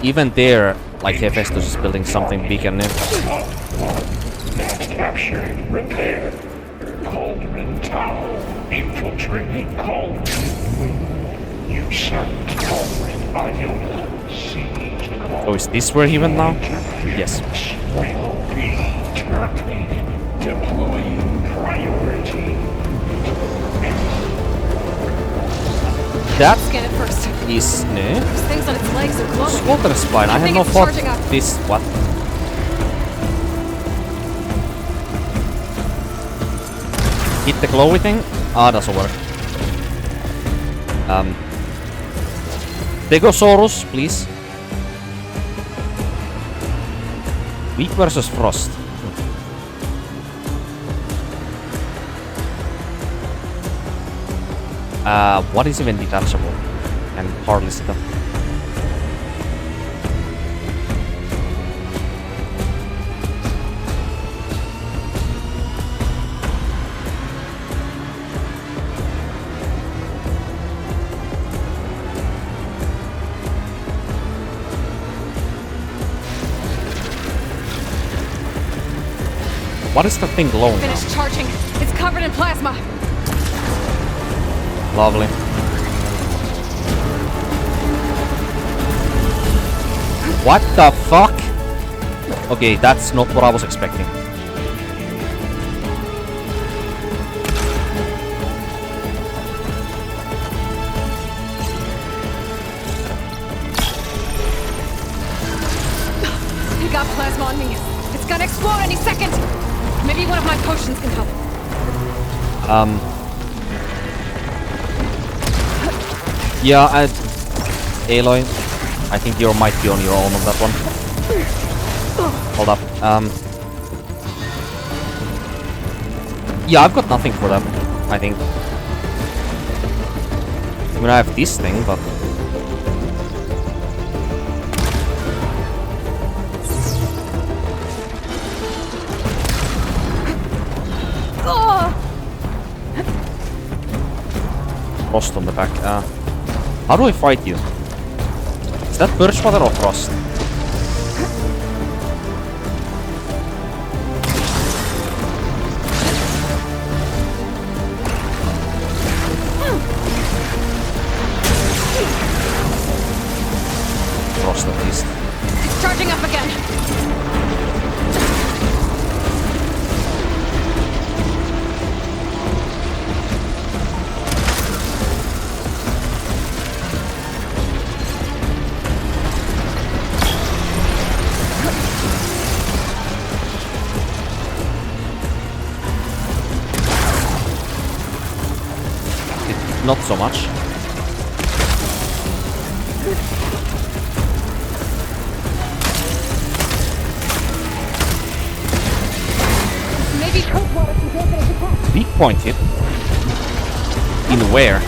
even there, like Hephaestus is building something big and new. Captured, repaired. Cauldron Tower, infiltrating Cauldron. You sent Cauldron Iota. Oh, is this where he went now? Yes. Will be terminated. Deploying priority. That Scan it first. is new. Those things on its legs are glowing. Slaughter spine. I had think no it's thought charging up. this. What? Hit the glowy thing? Ah, doesn't work. Stegosaurus, please. Weak versus frost. What is even detachable? And hardly sit up. What is the thing glowing now? Finished charging. It's covered in plasma. Lovely. What the fuck? Okay, that's not what I was expecting. He got plasma on me. It's gonna explode any second. Maybe one of my potions can help. Yeah, Aloy, I think you might be on your own on that one. Hold up. Yeah, I've got nothing for them, I think. I mean, I have this thing, but... Frost on the back. How do I fight you? Is that birch water or frost? Frost at least. It's charging up again. Not so much. Maybe cold water can go there to pass. Weak point hit. In where?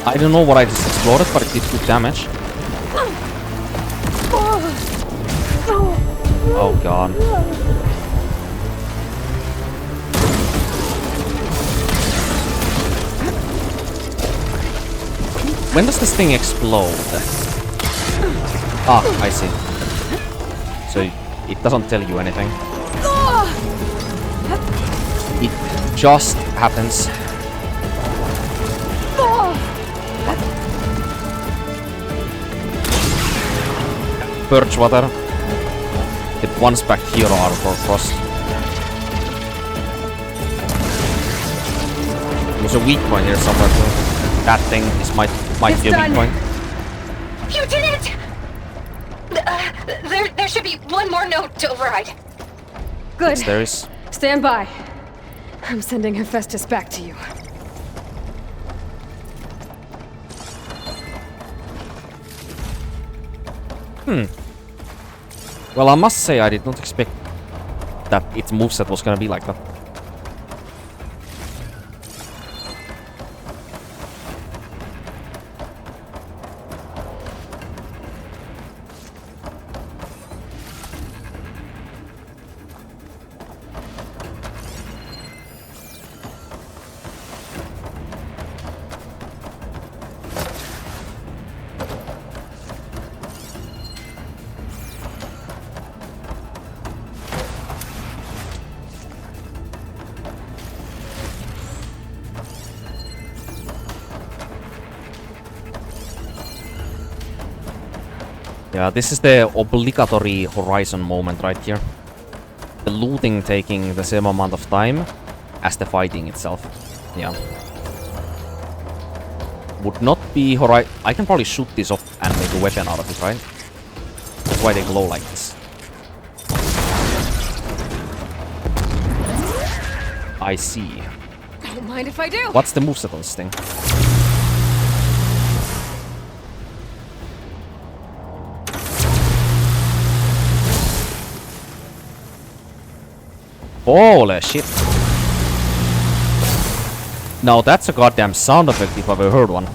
I don't know what I just exploded, but it did good damage. Oh god. When does this thing explode? Ah, I see. So it doesn't tell you anything. It just happens. Birch water. It one's back here are for frost. There's a weak point here somewhere too. That thing is might be a weak point. You did it! There should be one more note to override. Good. Yes, there is. Stand by. I'm sending Hephaestus back to you. Well, I must say I did not expect that its moveset was gonna be like that. Yeah, this is the obligatory Horizon moment right here. The looting taking the same amount of time as the fighting itself. Yeah. Would not be Horizon. I can probably shoot this off and make a weapon out of it, right? That's why they glow like this. I see. Don't mind if I do. What's the moveset on this thing? Holy shit. Now that's a goddamn sound effect if I've ever heard one.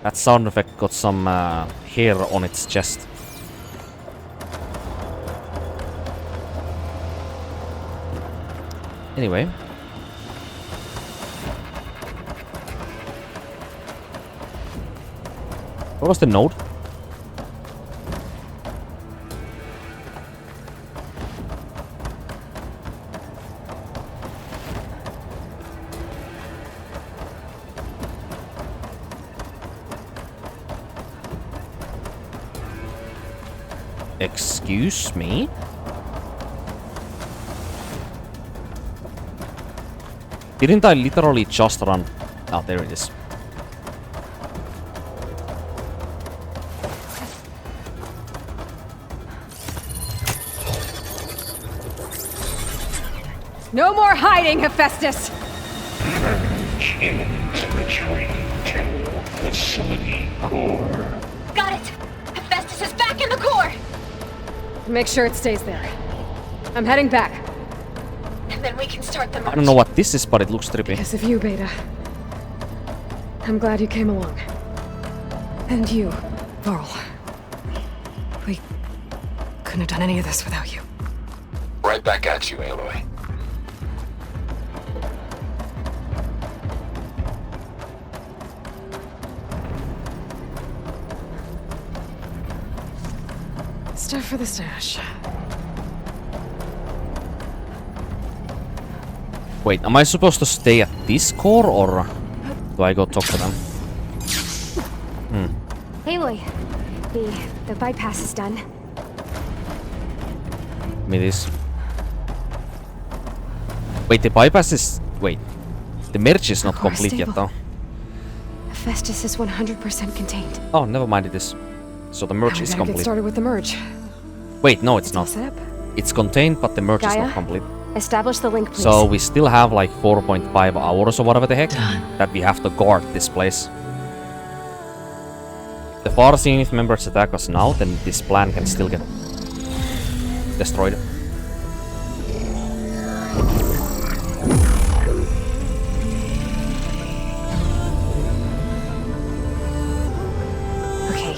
That sound effect got some hair on its chest. Anyway. What was the node? Excuse me? Didn't I literally just run? Oh, there it is. No more hiding, Hephaestus! Retreat to facility core. Got it! Hephaestus is back in the core! Make sure it stays there. I'm heading back. And then we can start the merge. I don't know what this is, but it looks trippy. Because of you, Beta. I'm glad you came along. And you, Varl. We couldn't have done any of this without you. Right back at you, Aloy. Stuff for the stash. Wait, am I supposed to stay at this core or do I go talk to them? Aloy, the bypass is done. Give me this. Wait, the bypass is... Wait. The merge is not Core complete yet stable. though. Hephaestus is 100% contained. Oh, never mind it is. So the merge is Get complete. started with the merge. Wait, no it's All not. set up. It's contained but the merge is Gaia? not complete. Establish the link, please. So we still have like 4.5 hours or whatever the heck that we have to guard this place. If the Far Zenith members attack us now, then this plan can still get destroyed. Okay,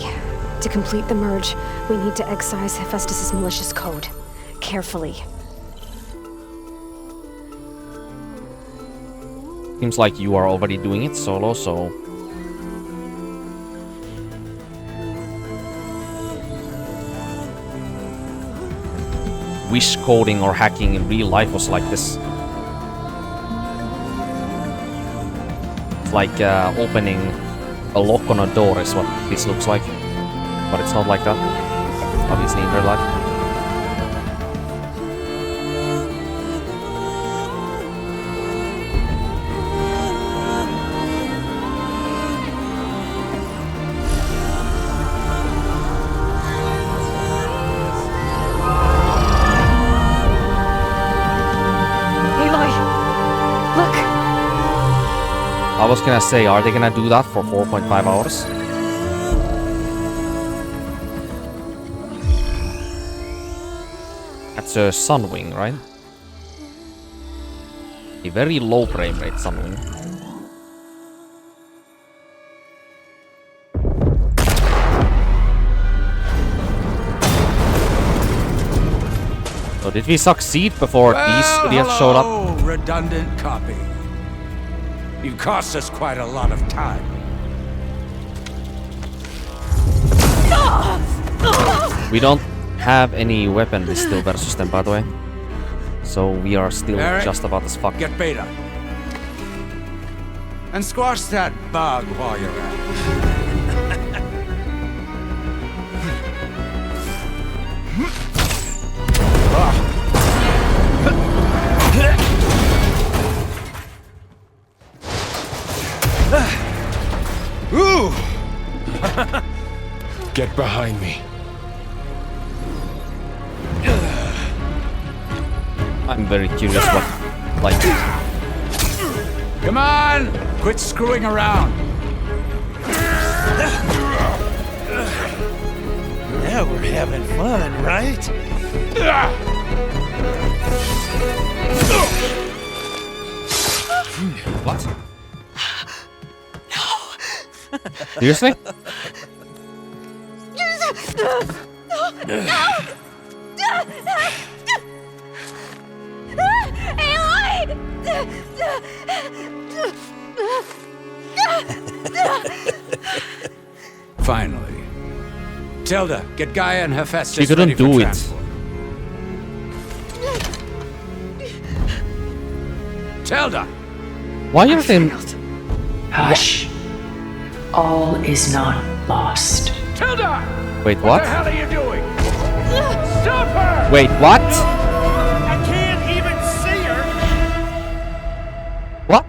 to complete the merge, we need to excise Hephaestus' malicious code. Carefully. Seems like you are already doing it solo, so... Wish coding or hacking in real life was like this. It's like opening a lock on a door is what this looks like. But it's not like that, obviously in real life. I was gonna say, are they gonna do that for 4.5 hours? That's a Sunwing, right? A very low frame rate Sunwing. So did we succeed before these idiots showed up? Oh, redundant copy. You cost us quite a lot of time. We don't have any weapon still versus them, by the way. So we are still Eric, just about as fuck. Get Beta. And squash that bug while you're at it. Ooh! Get behind me. I'm very curious what, like... Come on! Quit screwing around. Now we're having fun, right? What? Seriously? Aloy! Finally. Tilda, get Gaia and Hephaestus She couldn't ready for do it. transport. Tilda! Why are they... Hush. All is not lost. Tilda! Wait, What what? the hell are you doing? Stop her! Wait, what? I can't even see her! What?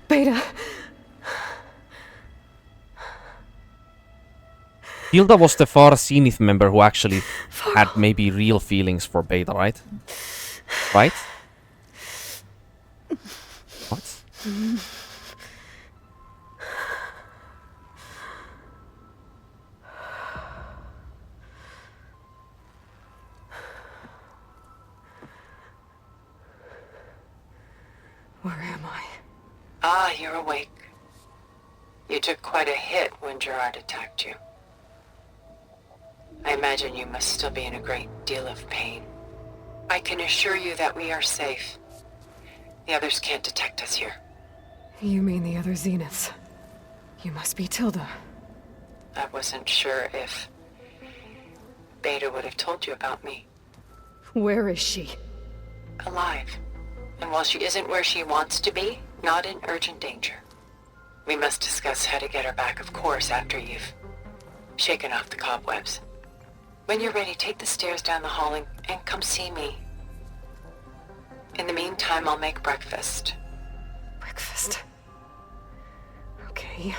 Beta. Hilda was the far Zenith member who actually had maybe real feelings for Beta, right? Right? What? Where am I? Ah, you're awake. You took quite a hit when Gerard attacked you. I imagine you must still be in a great deal of pain. I can assure you that we are safe. The others can't detect us here. You mean the other Zeniths? You must be Tilda. I wasn't sure if Beta would have told you about me. Where is she? Alive. And while she isn't where she wants to be, not in urgent danger. We must discuss how to get her back, of course, after you've shaken off the cobwebs. When you're ready, take the stairs down the hall and come see me. In the meantime, I'll make breakfast. Breakfast. Okay.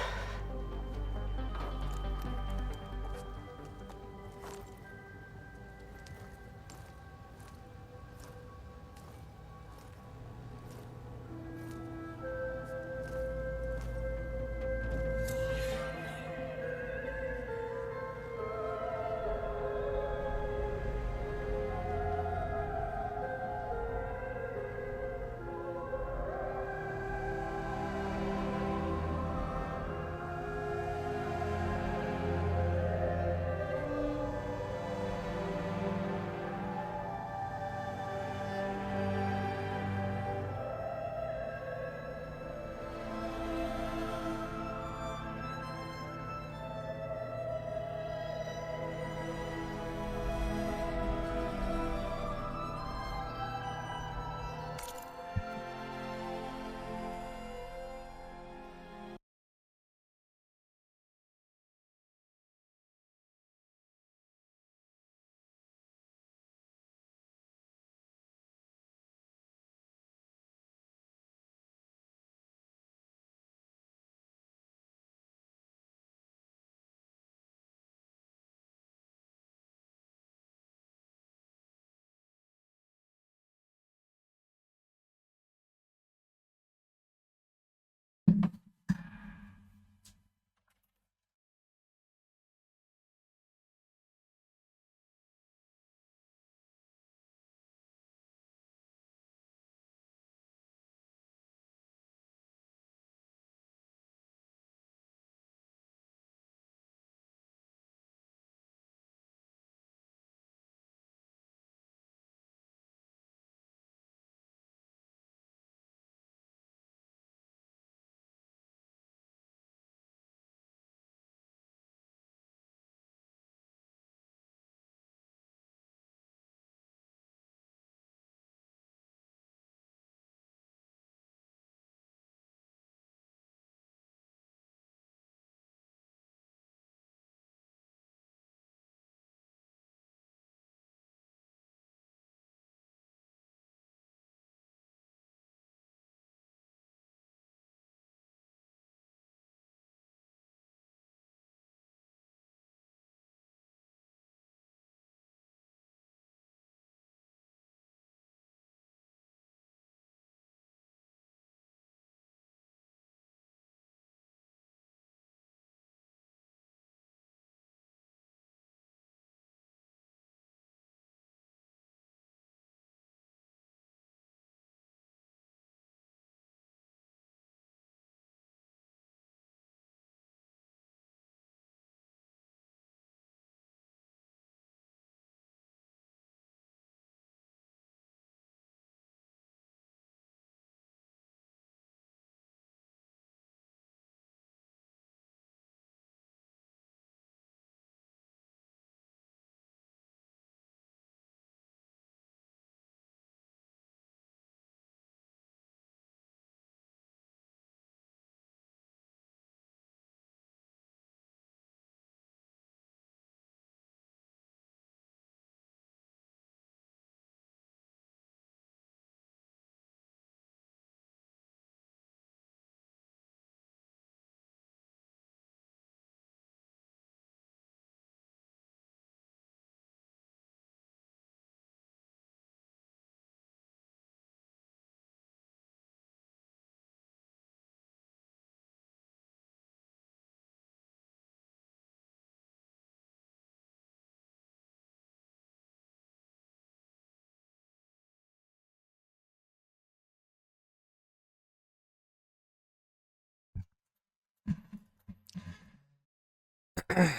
I'm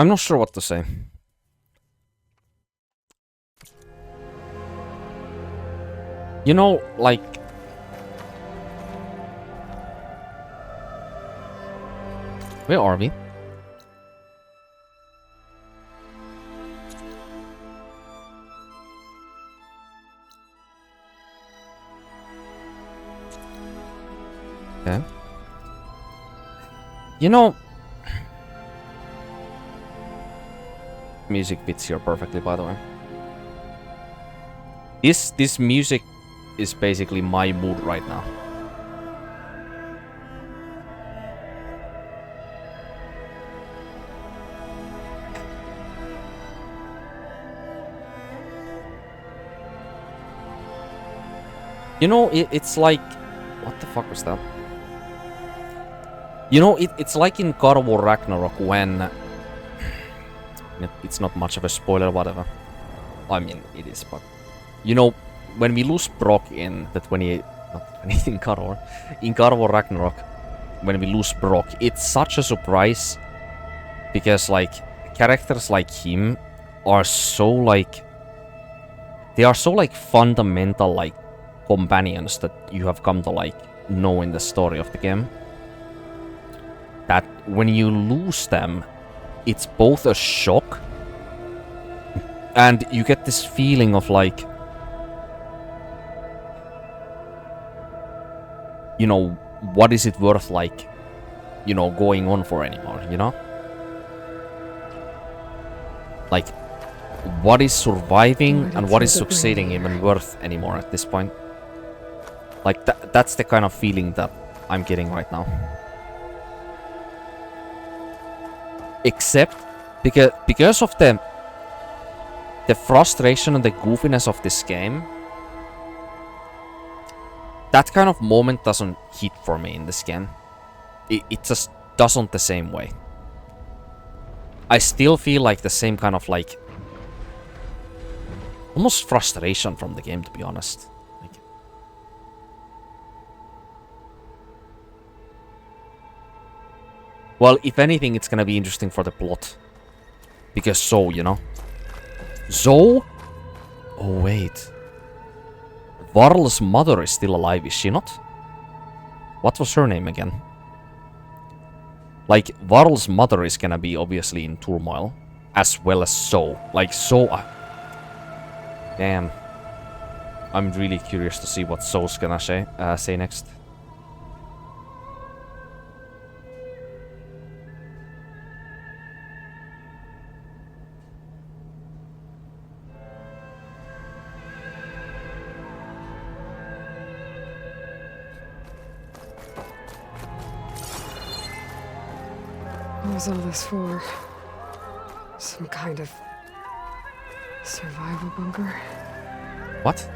not sure what to say. You know, like... Where are we? Okay. You know... Music fits here perfectly, by the way. This music is basically my mood right now. You know, it's like... What the fuck was that? You know, it's like in God of War Ragnarok when... It's not much of a spoiler, whatever. I mean, it is, but... You know, when we lose Brok in the 28... Not 28 in God of War. In God of War Ragnarok, when we lose Brok, it's such a surprise. Because, like, characters like him are so, like... They are so, like, fundamental, like, companions that you have come to, like, know in the story of the game. That when you lose them, it's both a shock and you get this feeling of like, you know, what is it worth, like, you know, going on for anymore, you know? Like, what is surviving and what is succeeding even worth anymore at this point? Like, that's the kind of feeling that I'm getting right now. Except because of the frustration and the goofiness of this game, that kind of moment doesn't hit for me in this game. It just doesn't the same way. I still feel like the same kind of like almost frustration from the game, to be honest. Like, well, if anything, it's gonna be interesting for the plot. Because Zoe, you know? Zoe? Oh, wait. Varl's mother is still alive, is she not? What was her name again? Like, Varl's mother is gonna be obviously in turmoil. As well as Zoe. Like, Zoe... damn. I'm really curious to see what Zoe's gonna say next. What was all this for? Some kind of survival bunker? What?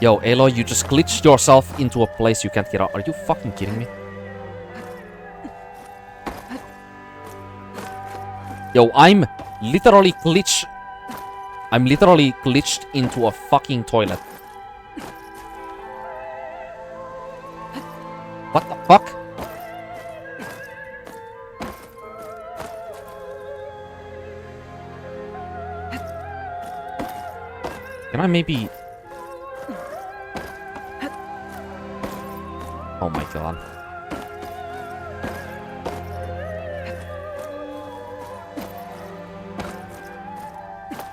Yo, Aloy, you just glitched yourself into a place you can't get out. Are you fucking kidding me? Yo, I'm literally glitched into a fucking toilet. What the fuck? Can I maybe... Oh my god.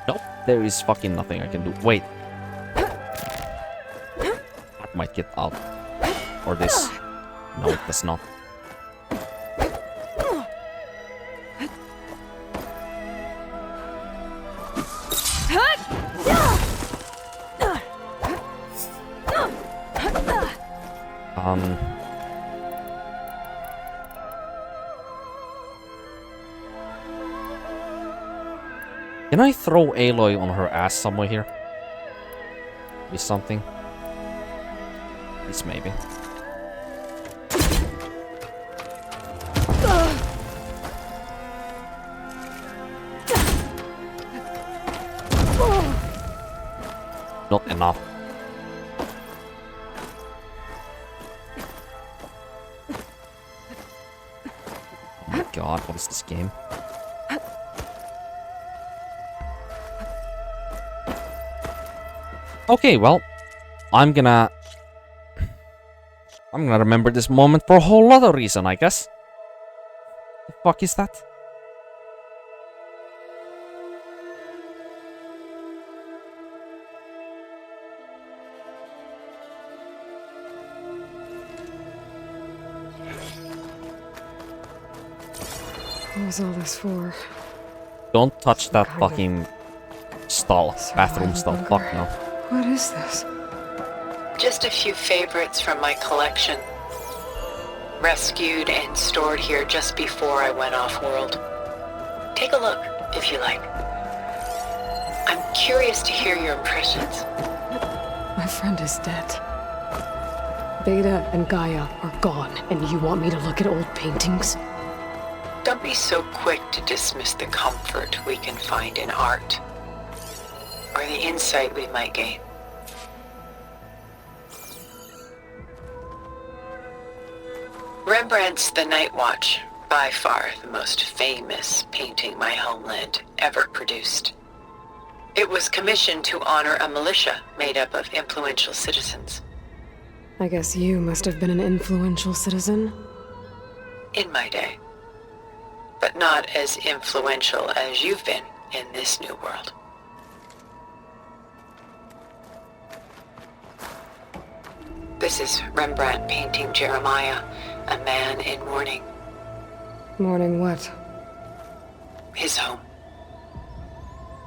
Nope, there is fucking nothing I can do. Wait. That might get out. Or this. No, it does not. Can I throw Aloy on her ass somewhere here? Is something? This maybe. Not enough. God, what is this game? Okay, well, I'm gonna remember this moment for a whole other reason, I guess. The fuck is that? What was all this for? Don't touch that Kind of fucking stall. Bathroom stall. Survival Fuck no. What is this? Just a few favorites from my collection. Rescued and stored here just before I went off-world. Take a look, if you like. I'm curious to hear your impressions. My friend is dead. Beta and Gaia are gone, and you want me to look at old paintings? Don't be so quick to dismiss the comfort we can find in art, or the insight we might gain. Rembrandt's The Night Watch, by far the most famous painting my homeland ever produced. It was commissioned to honor a militia made up of influential citizens. I guess you must have been an influential citizen. In my day. But not as influential as you've been in this new world. This is Rembrandt painting Jeremiah, a man in mourning. Mourning what? His home.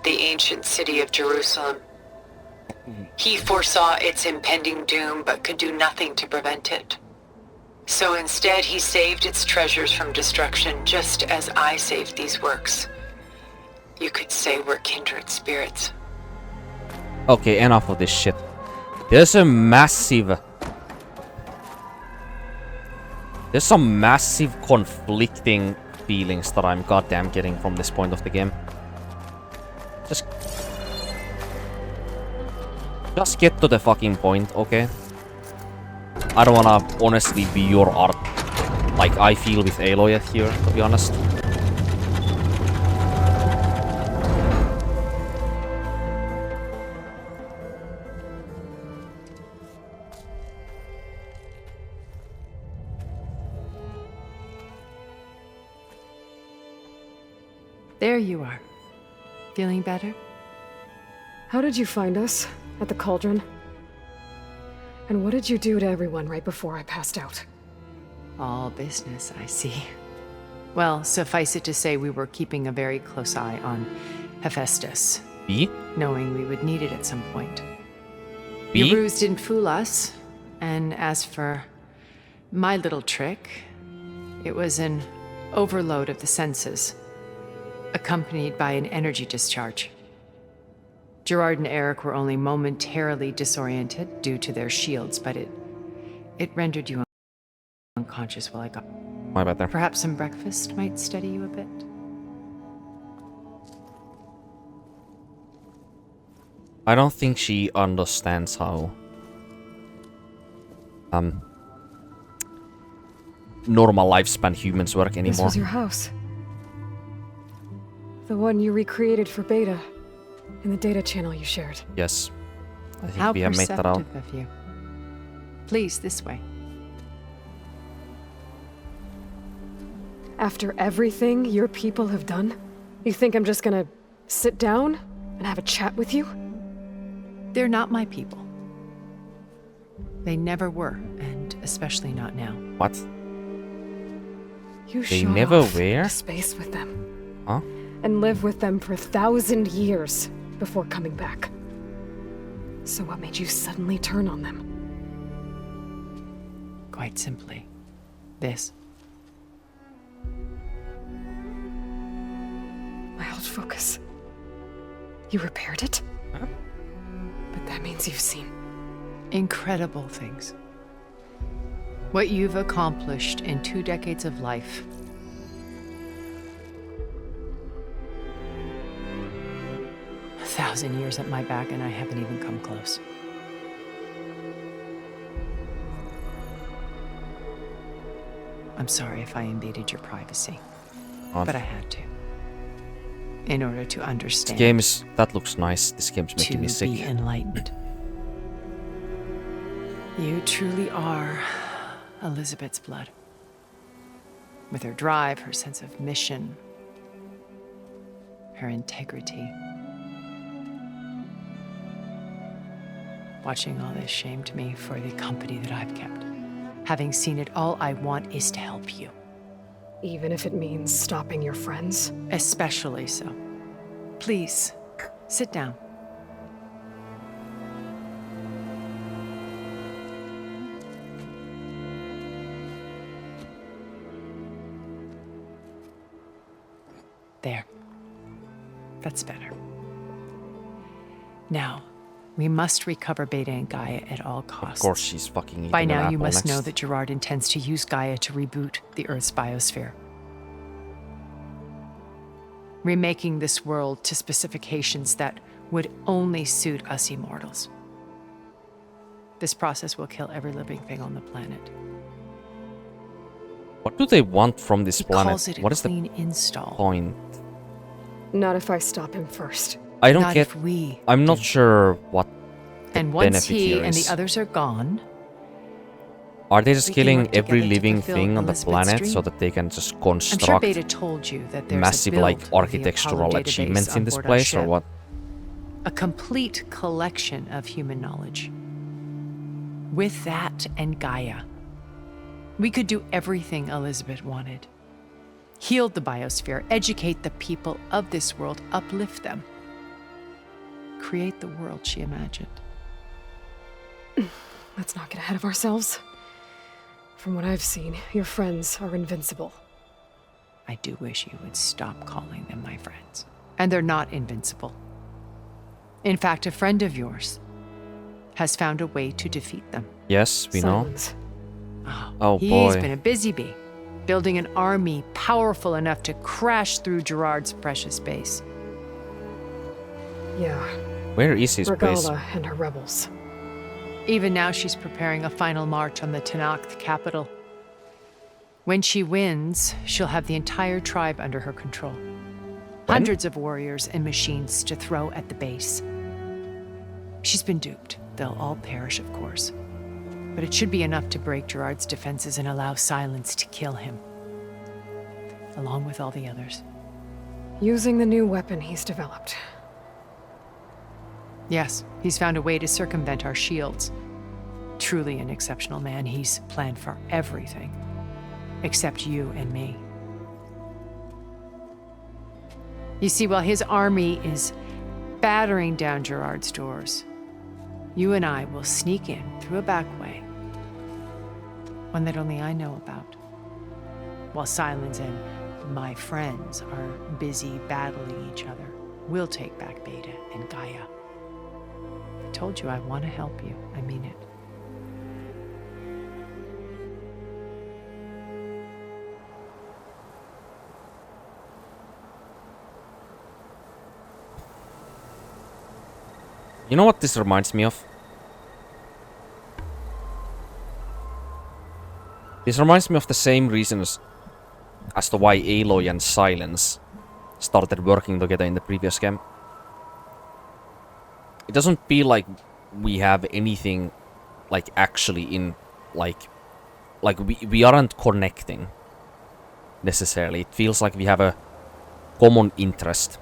The ancient city of Jerusalem. He foresaw its impending doom, but could do nothing to prevent it. So instead, he saved its treasures from destruction, just as I saved these works. You could say we're kindred spirits. Okay, enough of this shit. There's some massive conflicting feelings that I'm goddamn getting from this point of the game. Just get to the fucking point, okay? I don't wanna honestly be your art like I feel with Aloy here, to be honest. There you are. Feeling better? How did you find us? At the cauldron? And what did you do to everyone right before I passed out? All business, I see. Well, suffice it to say we were keeping a very close eye on Hephaestus. Knowing we would need it at some point. Your ruse didn't fool us. And as for my little trick, it was an overload of the senses, accompanied by an energy discharge. Gerard and Eric were only momentarily disoriented due to their shields, but it rendered you unconscious while I got... My bad there. Perhaps some breakfast might steady you a bit? I don't think she understands how... normal lifespan humans work anymore. This was your house. The one you recreated for Beta. In the data channel you shared. Yes. I think How we have made that out. perceptive of you. Please, this way. After everything your people have done, you think I'm just gonna sit down and have a chat with you? They're not my people. They never were, and especially not now. What? You They shot never off were? into space with them. Huh? And live with them for 1,000 years before coming back. So what made you suddenly turn on them? Quite simply, this. My old focus. You repaired it? Huh? But that means you've seen... Incredible things. What you've accomplished in 2 decades of life. A 1,000 years at my back and I haven't even come close. I'm sorry if I invaded your privacy. But I had to. In order to understand. This game is... That looks nice. This game's making me sick. To be enlightened. You truly are Elizabeth's blood. With her drive, her sense of mission, her integrity. Watching all this shamed me for the company that I've kept. Having seen it, all I want is to help you. Even if it means stopping your friends? Especially so. Please, sit down. There. That's better. Now, we must recover Beta and Gaia at all costs. Of course she's fucking eating By now, an you apple must next. know that Gerard intends to use Gaia to reboot the Earth's biosphere. Remaking this world to specifications that would only suit us immortals. This process will kill every living thing on the planet. What do they want from this He planet? calls it a What is the clean install. point? Not if I stop him first. I don't Not get... if we I'm not do. sure what the And once benefit he here and is. the others are gone, Are they just we can killing work every together to living fulfill thing on the Elizabeth's planet so dream? that they can just I'm construct sure Beta told you that there's massive a build like of the architectural Apollo achievements database in on this board our place or ship. what? A complete collection of human knowledge. With that and Gaia, we could do everything Elizabeth wanted. Heal the biosphere, educate the people of this world, uplift them. Create the world she imagined. Let's not get ahead of ourselves. From what I've seen, your friends are invincible. I do wish you would stop calling them my friends. And they're not invincible. In fact, a friend of yours has found a way to defeat them. Yes, we know. Silence. Oh He's boy. been a busy bee, building an army powerful enough to crash through Gerard's precious base. Yeah. Where is his base? Regala and her rebels. Even now, she's preparing a final march on the Tanakh capital. When she wins, she'll have the entire tribe under her control. Hundreds of warriors and machines to throw at the base. She's been duped. They'll all perish, of course. But it should be enough to break Gerard's defenses and allow Silence to kill him. Along with all the others. Using the new weapon he's developed. Yes, he's found a way to circumvent our shields. Truly an exceptional man. He's planned for everything. Except you and me. You see, while his army is battering down Gerard's doors, you and I will sneak in through a back way. One that only I know about. While Silence and my friends are busy battling each other, we'll take back Beta and Gaia. I told you I want to help you. I mean it. You know what this reminds me of? This reminds me of the same reasons as to why Aloy and Silence started working together in the previous game. It doesn't feel like we have anything like actually in like we aren't connecting necessarily. It feels like we have a common interest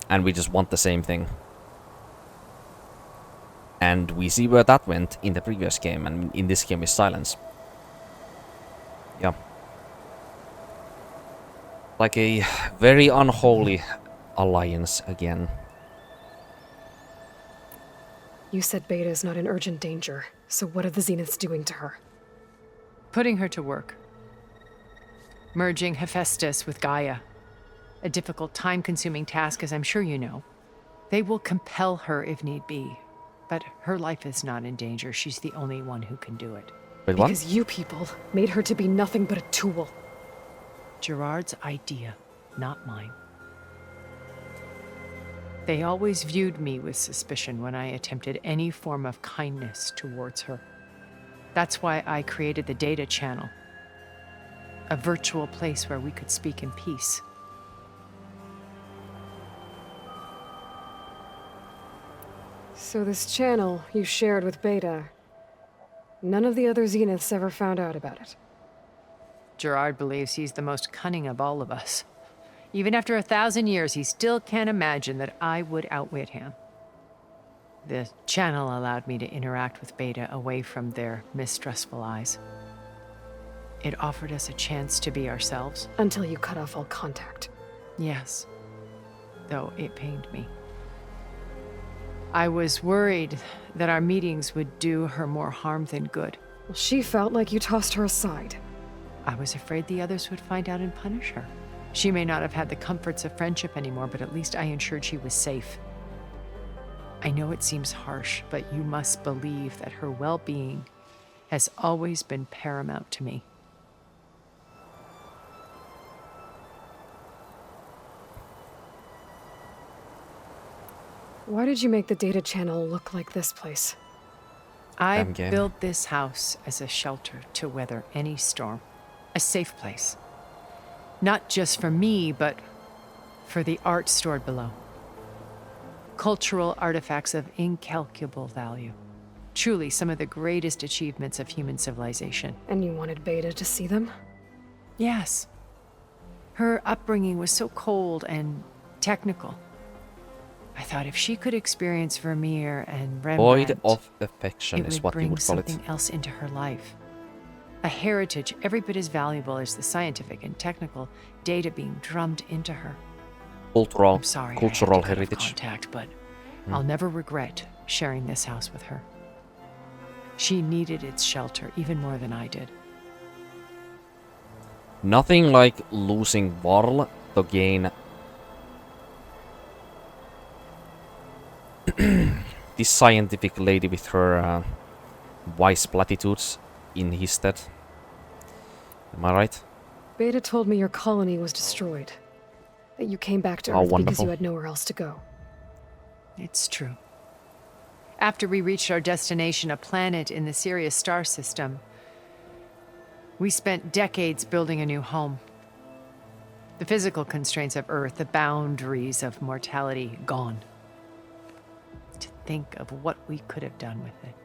and we just want the same thing. And we see where that went in the previous game, and in this game is Silence. Yeah. Like a very unholy alliance again. You said Beta is not in urgent danger, so what are the Zeniths doing to her? Putting her to work. Merging Hephaestus with Gaia. A difficult, time-consuming task, as I'm sure you know. They will compel her if need be. But her life is not in danger. She's the only one who can do it. Wait, what? Because you people made her to be nothing but a tool. Gerard's idea, not mine. They always viewed me with suspicion when I attempted any form of kindness towards her. That's why I created the data channel. A virtual place where we could speak in peace. So this channel you shared with Beta, none of the other Zeniths ever found out about it. Gerard believes he's the most cunning of all of us. Even after 1,000 years, he still can't imagine that I would outwit him. The channel allowed me to interact with Beta away from their mistrustful eyes. It offered us a chance to be ourselves. Until you cut off all contact. Yes, though it pained me. I was worried that our meetings would do her more harm than good. Well, she felt like you tossed her aside. I was afraid the others would find out and punish her. She may not have had the comforts of friendship anymore, but at least I ensured she was safe. I know it seems harsh, but you must believe that her well-being has always been paramount to me. Why did you make the data channel look like this place? I built this house as a shelter to weather any storm. A safe place. Not just for me, but for the art stored below. Cultural artifacts of incalculable value. Truly some of the greatest achievements of human civilization. And you wanted Beta to see them? Yes. Her upbringing was so cold and technical. I thought if she could experience Vermeer and Rembrandt, void of affection is what you would call it. It would bring something else into her life. A heritage every bit as valuable as the scientific and technical data being drummed into her. Cultural, I'm sorry cultural I had to cut off heritage. Contact, but I'll never regret sharing this house with her. She needed its shelter even more than I did. Nothing like losing Varl to gain this scientific lady with her wise platitudes in his stead. Am I right? Beta told me your colony was destroyed. That you came back to Earth because you had nowhere else to go. It's true. After we reached our destination, a planet in the Sirius star system, we spent decades building a new home. The physical constraints of Earth, the boundaries of mortality, gone. To think of what we could have done with it.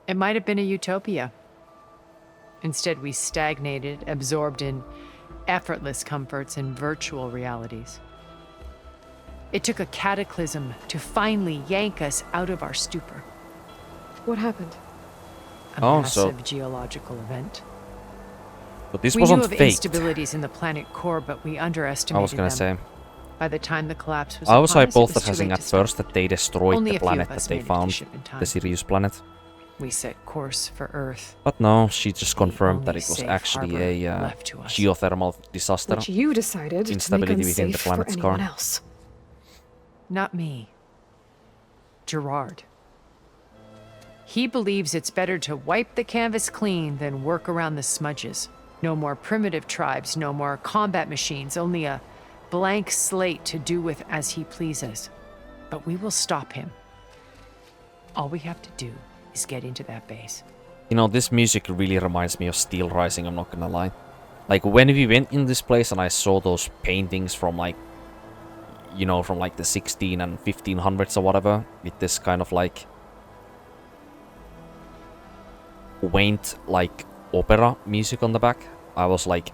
It might have been a utopia. Instead, we stagnated, absorbed in effortless comforts and virtual realities. It took a cataclysm to finally yank us out of our stupor. What happened? A massive geological event. But this we wasn't knew of fate. instabilities in the planet core, but we underestimated I was gonna them. say. By the time the collapse was I was upon us, it was too hypothesizing late at to first stop. that they destroyed Only the a few planet of that us they made it to found, ship in time. the Sirius planet. We set course for Earth. But no, she just confirmed that only it was safe actually harbor a left to us. geothermal disaster. Which you decided to make Instability within unsafe the for planet's anyone core. else. Not me. Gerard. He believes it's better to wipe the canvas clean than work around the smudges. No more primitive tribes, no more combat machines, only a blank slate to do with as he pleases. But we will stop him. All we have to do is get into that base. You know, this music really reminds me of Steel Rising, I'm not gonna lie. Like, when we went in this place and I saw those paintings from, like, you know, from, like, the 16 and 1500s or whatever, with this kind of, like, quaint, like, opera music on the back, I was like,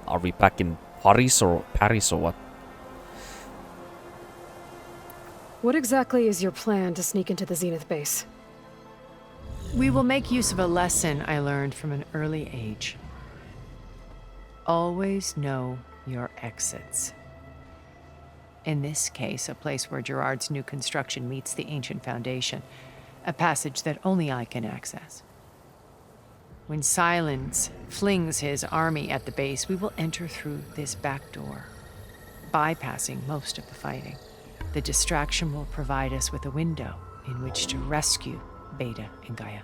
are we back in Paris or what? What exactly is your plan to sneak into the Zenith base? We will make use of a lesson I learned from an early age. Always know your exits. In this case, a place where Gerard's new construction meets the ancient foundation, a passage that only I can access. When Silence flings his army at the base, we will enter through this back door, bypassing most of the fighting. The distraction will provide us with a window in which to rescue Beta and Gaia.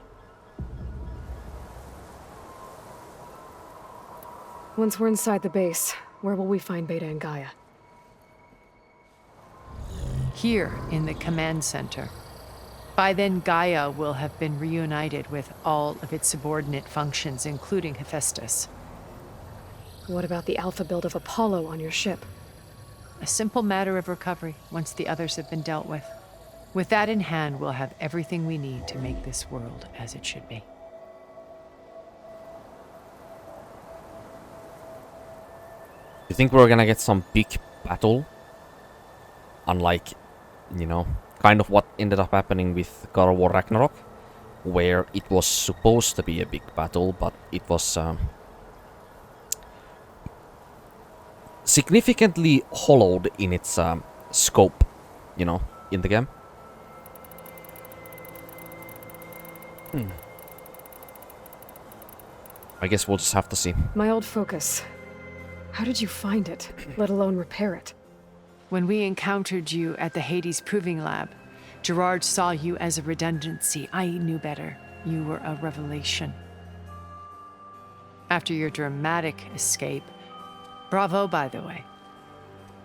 Once we're inside the base, where will we find Beta and Gaia? Here in the command center. By then, Gaia will have been reunited with all of its subordinate functions, including Hephaestus. What about the alpha build of Apollo on your ship? A simple matter of recovery once the others have been dealt with. With that in hand, we'll have everything we need to make this world as it should be. You think we're gonna get some big battle? Unlike, you know, kind of what ended up happening with God of War Ragnarok, where it was supposed to be a big battle, but it was significantly hollowed in its scope, you know, in the game. I guess we'll just have to see. My old focus. How did you find it, let alone repair it? When we encountered you at the Hades Proving Lab, Gerard saw you as a redundancy. I knew better. You were a revelation. After your dramatic escape, bravo, by the way.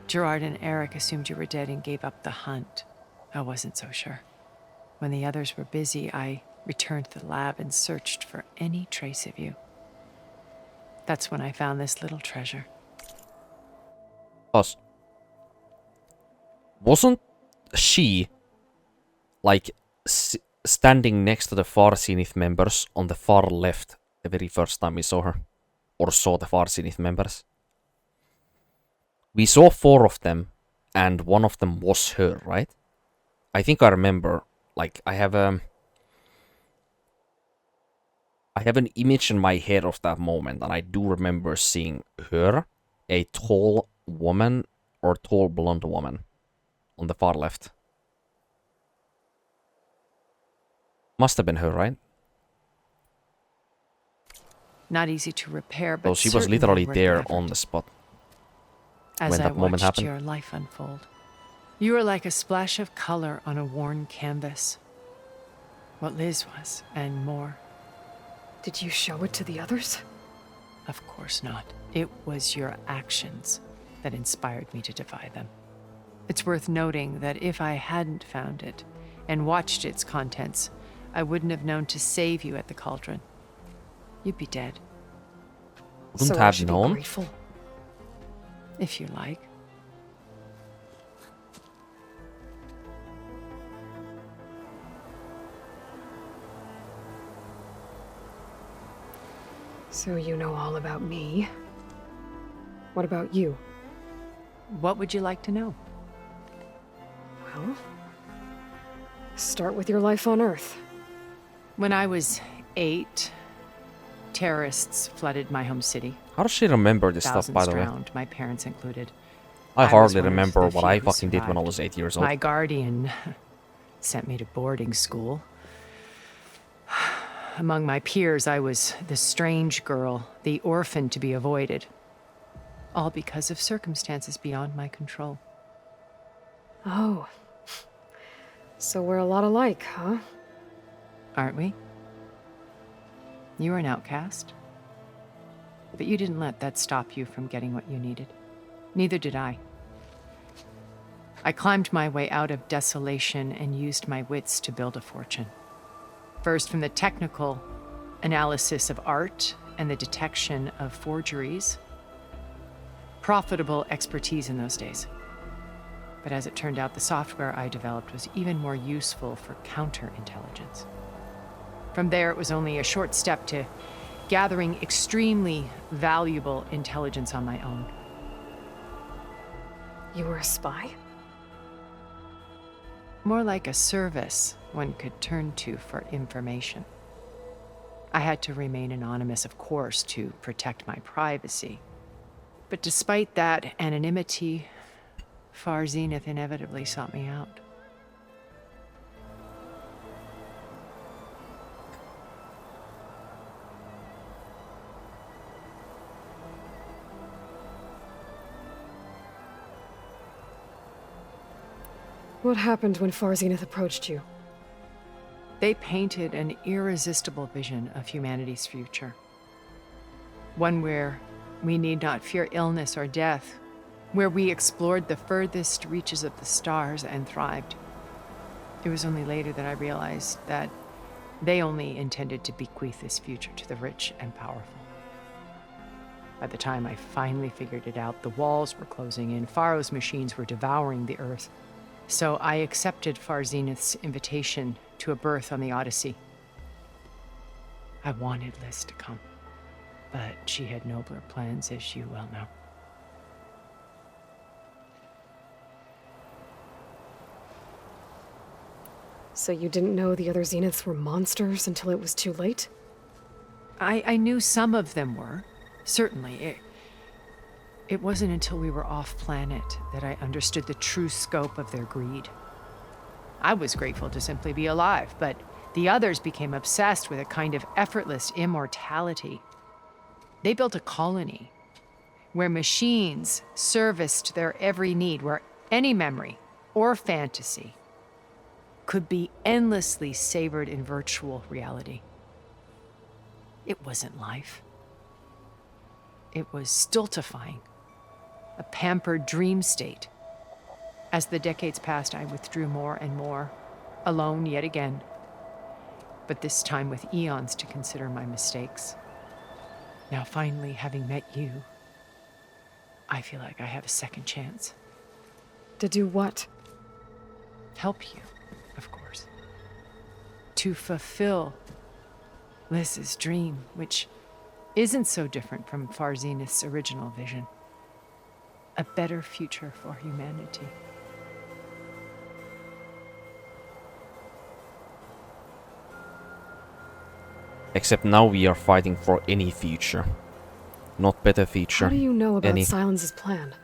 Gerard and Eric assumed you were dead and gave up the hunt. I wasn't so sure. When the others were busy, I returned to the lab and searched for any trace of you. That's when I found this little treasure. Us. Wasn't she, like, standing next to the Far Zenith members on the far left the very first time we saw her? Or saw the Far Zenith members? We saw 4 of them, and one of them was her, right? I think I remember, like, I have an image in my head of that moment, and I do remember seeing her, a tall woman, or tall blonde woman, on the far left. Must have been her, right? Not easy to repair, but so she was literally there on the spot as when that moment happened. Your life unfold. You were like a splash of color on a worn canvas. What Liz was, and more. Did you show it to the others? Of course not. It was your actions that inspired me to defy them. It's worth noting that if I hadn't found it and watched its contents, I wouldn't have known to save you at the cauldron. You'd be dead. Wouldn't so have I should known? Be grateful. If you like. So you know all about me. What about you? What would you like to know? Well, start with your life on Earth. When I was 8, terrorists flooded my home city. How does she remember this Thousands stuff, by the drowned, way? my parents included. I was hardly one of remember the what few I who fucking did when I survived. was 8 years old. My guardian sent me to boarding school. Among my peers, I was the strange girl, the orphan to be avoided. All because of circumstances beyond my control. Oh. So we're a lot alike, huh? Aren't we? You were an outcast. But you didn't let that stop you from getting what you needed. Neither did I. I climbed my way out of desolation and used my wits to build a fortune. First, from the technical analysis of art and the detection of forgeries. Profitable expertise in those days. But as it turned out, the software I developed was even more useful for counterintelligence. From there, it was only a short step to gathering extremely valuable intelligence on my own. You were a spy? More like a service one could turn to for information. I had to remain anonymous, of course, to protect my privacy. But despite that anonymity, Far Zenith inevitably sought me out. What happened when Far Zenith approached you? They painted an irresistible vision of humanity's future. One where we need not fear illness or death, where we explored the furthest reaches of the stars and thrived. It was only later that I realized that they only intended to bequeath this future to the rich and powerful. By the time I finally figured it out, the walls were closing in, Faro's machines were devouring the Earth. So I accepted Far Zenith's invitation to a berth on the Odyssey. I wanted Liz to come, but she had nobler plans, as you well know. So you didn't know the other Zeniths were monsters until it was too late? I knew some of them were, certainly. It wasn't until we were off-planet that I understood the true scope of their greed. I was grateful to simply be alive, but the others became obsessed with a kind of effortless immortality. They built a colony where machines serviced their every need, where any memory or fantasy could be endlessly savored in virtual reality. It wasn't life. It was stultifying, a pampered dream state. As the decades passed, I withdrew more and more, alone yet again, but this time with eons to consider my mistakes. Now finally, having met you, I feel like I have a second chance. To do what? Help you, of course. To fulfill Liz's dream, which isn't so different from Far Zenith's original vision. A better future for humanity. Except now we are fighting for any future. Not better future. How do you know about any. Silence's plan?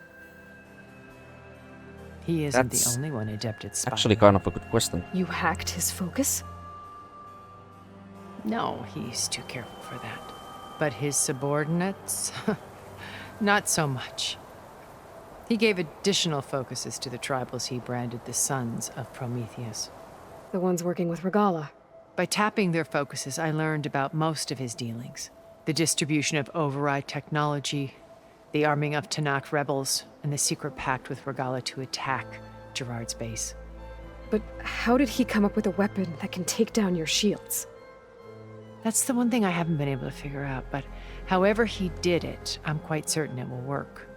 He isn't That's the only one adept at spying. actually kind of a good question. You hacked his focus? No, he's too careful for that. But his subordinates? Not so much. He gave additional focuses to the tribals he branded the Sons of Prometheus. The ones working with Regalla. By tapping their focuses, I learned about most of his dealings. The distribution of override technology, the arming of Tanakh rebels, and the secret pact with Regalla to attack Gerard's base. But how did he come up with a weapon that can take down your shields? That's the one thing I haven't been able to figure out, but however he did it, I'm quite certain it will work.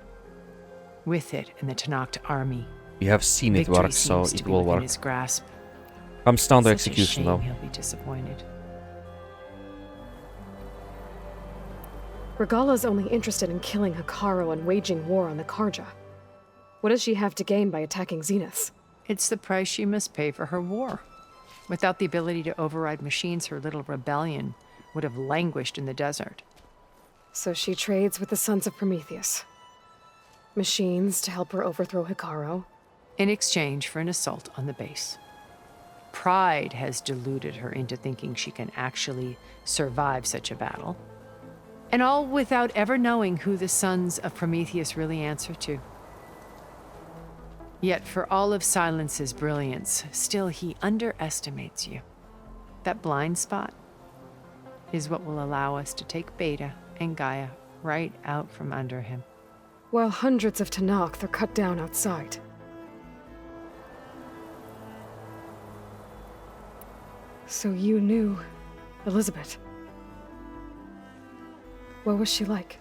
With it and the Tanakh army, We have seen it victory work, so seems to it be will within work. his grasp. Comes down to Such execution a shame though. He'll be disappointed. Regalla's only interested in killing Hekarro and waging war on the Karja. What does she have to gain by attacking Zeniths? It's the price she must pay for her war. Without the ability to override machines, her little rebellion would have languished in the desert. So she trades with the Sons of Prometheus. Machines to help her overthrow Hekarro. In exchange for an assault on the base. Pride has deluded her into thinking she can actually survive such a battle. And all without ever knowing who the Sons of Prometheus really answer to. Yet for all of Silence's brilliance, still he underestimates you. That blind spot is what will allow us to take Beta and Gaia right out from under him. While hundreds of Tanakh are cut down outside. So you knew Elizabeth. What was she like?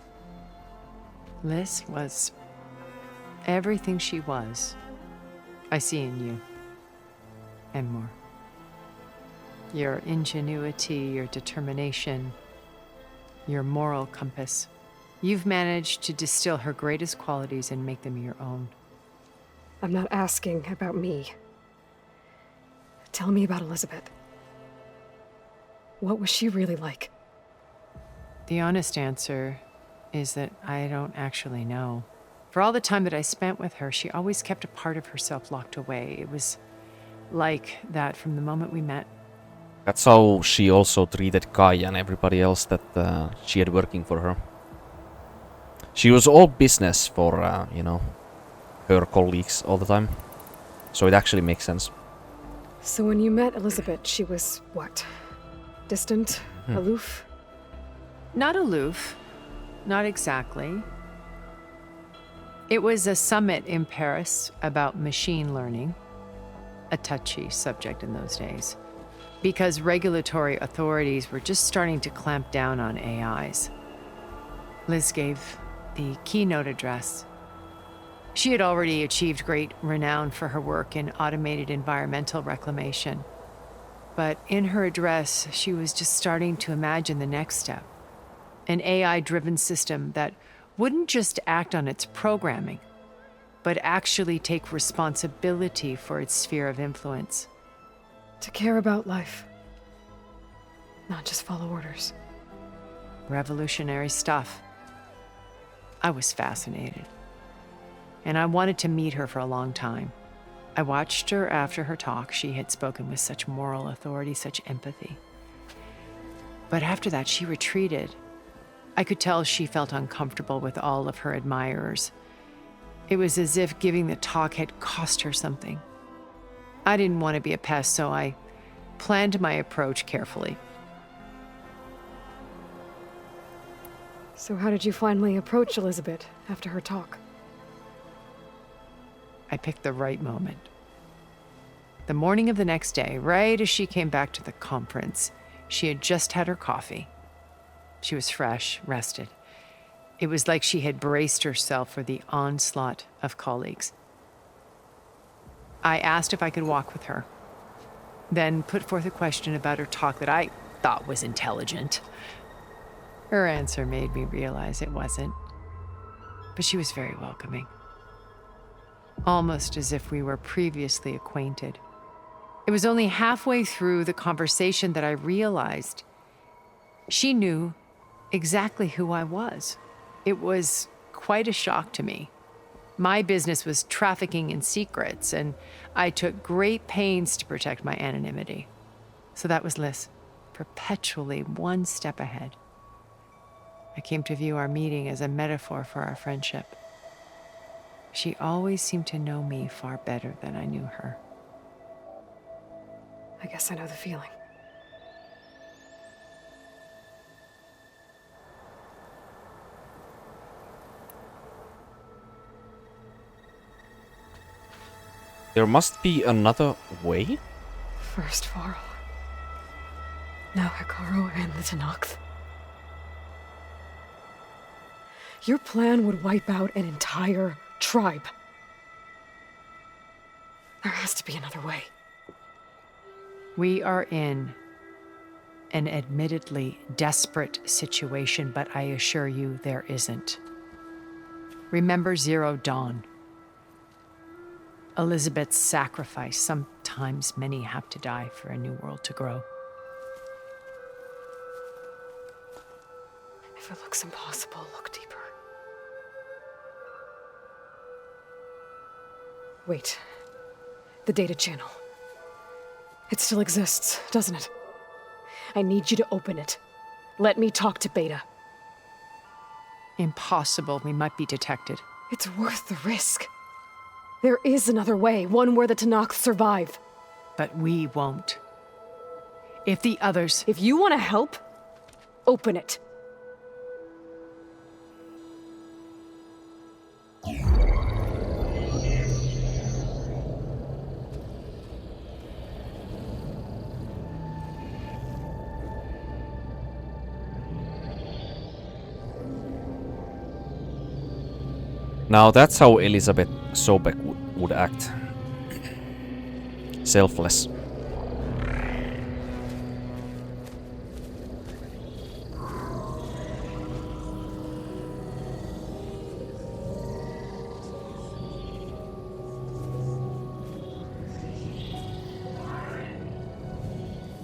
Liz was everything she was. I see in you. And more. Your ingenuity, your determination, your moral compass. You've managed to distill her greatest qualities and make them your own. I'm not asking about me. Tell me about Elizabeth. What was she really like? The honest answer is that I don't actually know. For all the time that I spent with her, she always kept a part of herself locked away. It was like that from the moment we met. That's how she also treated Gaia and everybody else that she had working for her. She was all business for, you know, her colleagues all the time. So it actually makes sense. So when you met Elizabeth, she was what? Distant? Aloof? Not aloof. Not exactly. It was a summit in Paris about machine learning. A touchy subject in those days. Because regulatory authorities were just starting to clamp down on AIs. Liz gave the keynote address. She had already achieved great renown for her work in automated environmental reclamation. But in her address, she was just starting to imagine the next step. An AI-driven system that wouldn't just act on its programming, but actually take responsibility for its sphere of influence. To care about life. Not just follow orders. Revolutionary stuff. I was fascinated. And I wanted to meet her for a long time. I watched her after her talk. She had spoken with such moral authority, such empathy. But after that, she retreated. I could tell she felt uncomfortable with all of her admirers. It was as if giving the talk had cost her something. I didn't want to be a pest, so I planned my approach carefully. So how did you finally approach Elizabeth after her talk? I picked the right moment. The morning of the next day, right as she came back to the conference, she had just had her coffee. She was fresh, rested. It was like she had braced herself for the onslaught of colleagues. I asked if I could walk with her, then put forth a question about her talk that I thought was intelligent. Her answer made me realize it wasn't, but she was very welcoming. Almost as if we were previously acquainted. It was only halfway through the conversation that I realized she knew exactly who I was. It was quite a shock to me. My business was trafficking in secrets, and I took great pains to protect my anonymity. So that was Liz, perpetually one step ahead. I came to view our meeting as a metaphor for our friendship. She always seemed to know me far better than I knew her. I guess I know the feeling. There must be another way? First Varl. Now Hikaru and the Tenakth. Your plan would wipe out an entire tribe. There has to be another way. We are in an admittedly desperate situation, but I assure you there isn't. Remember Zero Dawn. Elizabeth's sacrifice. Sometimes many have to die for a new world to grow. If it looks impossible, look deeper. Wait. The data channel. It still exists, doesn't it? I need you to open it. Let me talk to Beta. Impossible. We might be detected. It's worth the risk. There is another way, one where the Tenakth survive. But we won't. If the others... If you want to help, open it. Now that's how Elizabeth Sobek would act. Selfless.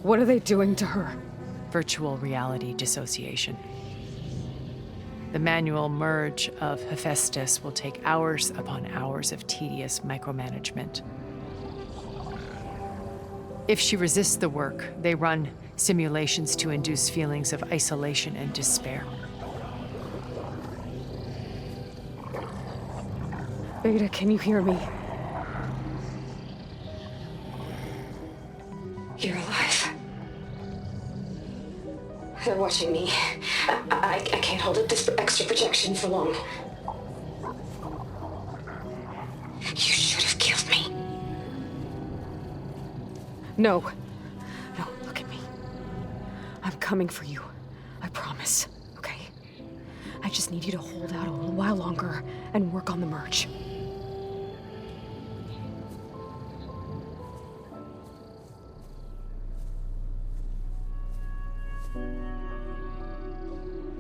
What are they doing to her? Virtual reality dissociation. The manual merge of Hephaestus will take hours upon hours of tedious micromanagement. If she resists the work, they run simulations to induce feelings of isolation and despair. Beta, can you hear me? You're alive. They're watching me. I can't hold up this extra projection for long. You should have killed me. No. No, look at me. I'm coming for you. I promise, okay? I just need you to hold out a little while longer and work on the merge.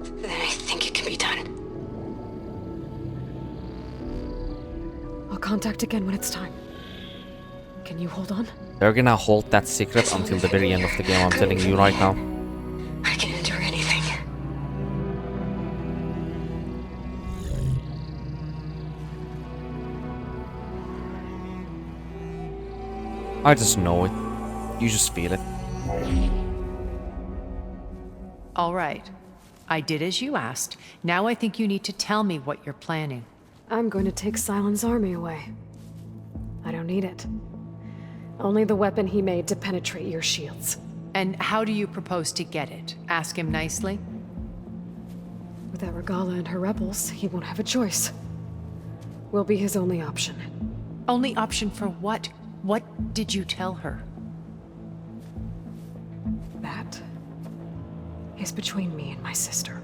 Then I think it can be done. I'll contact again when it's time. Can you hold on? They're gonna hold that secret until the very end of the game, I'm telling you right now. I can endure anything. I just know it. You just feel it. All right. I did as you asked. Now I think you need to tell me what you're planning. I'm going to take Silent's army away. I don't need it. Only the weapon he made to penetrate your shields. And how do you propose to get it? Ask him nicely? Without Regalla and her rebels, he won't have a choice. We'll be his only option. Only option for what? What did you tell her? That is between me and my sister.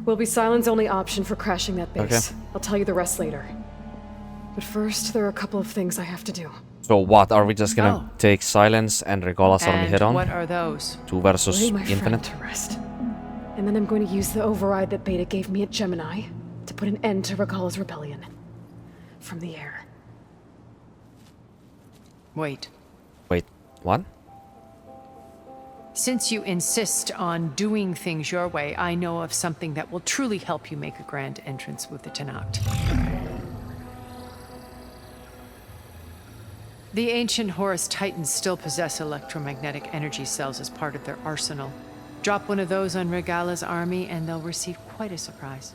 Will be Silent's only option for crashing that base. Okay. I'll tell you the rest later. But first, there are a couple of things I have to do. So what, are we just gonna take Silence and Regalla's army head on? What are those? 2 versus Lay my friend Infinite? to rest. And then I'm going to use the override that Beta gave me at Gemini to put an end to Regalla's rebellion. From the air. Wait. Wait, what? Since you insist on doing things your way, I know of something that will truly help you make a grand entrance with the Tenakth. The ancient Horus Titans still possess electromagnetic energy cells as part of their arsenal. Drop one of those on Regalla's army and they'll receive quite a surprise.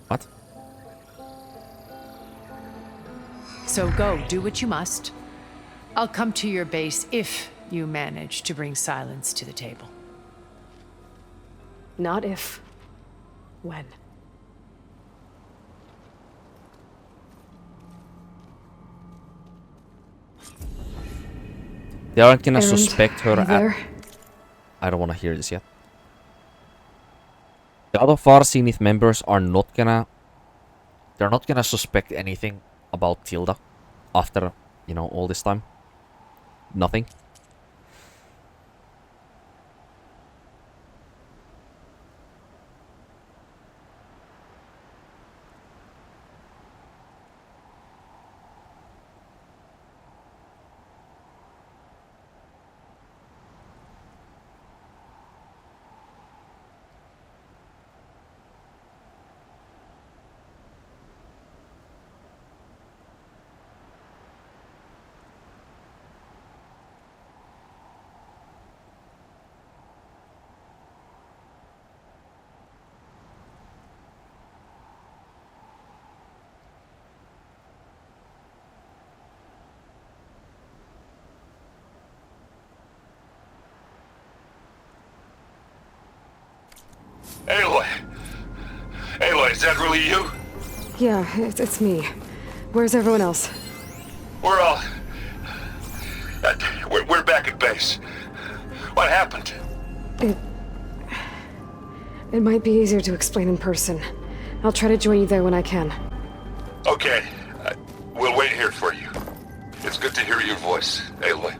What? So go, do what you must. I'll come to your base if you manage to bring Silence to the table. Not if. When. They aren't gonna Erend, suspect her you there? I don't wanna hear this yet. The other Far Zenith members are not gonna... They're not gonna suspect anything about Tilda after, you know, all this time. Nothing. Aloy! Aloy, is that really you? Yeah, it's me. Where's everyone else? We're all... We're back at base. What happened? It might be easier to explain in person. I'll try to join you there when I can. Okay. We'll wait here for you. It's good to hear your voice, Aloy.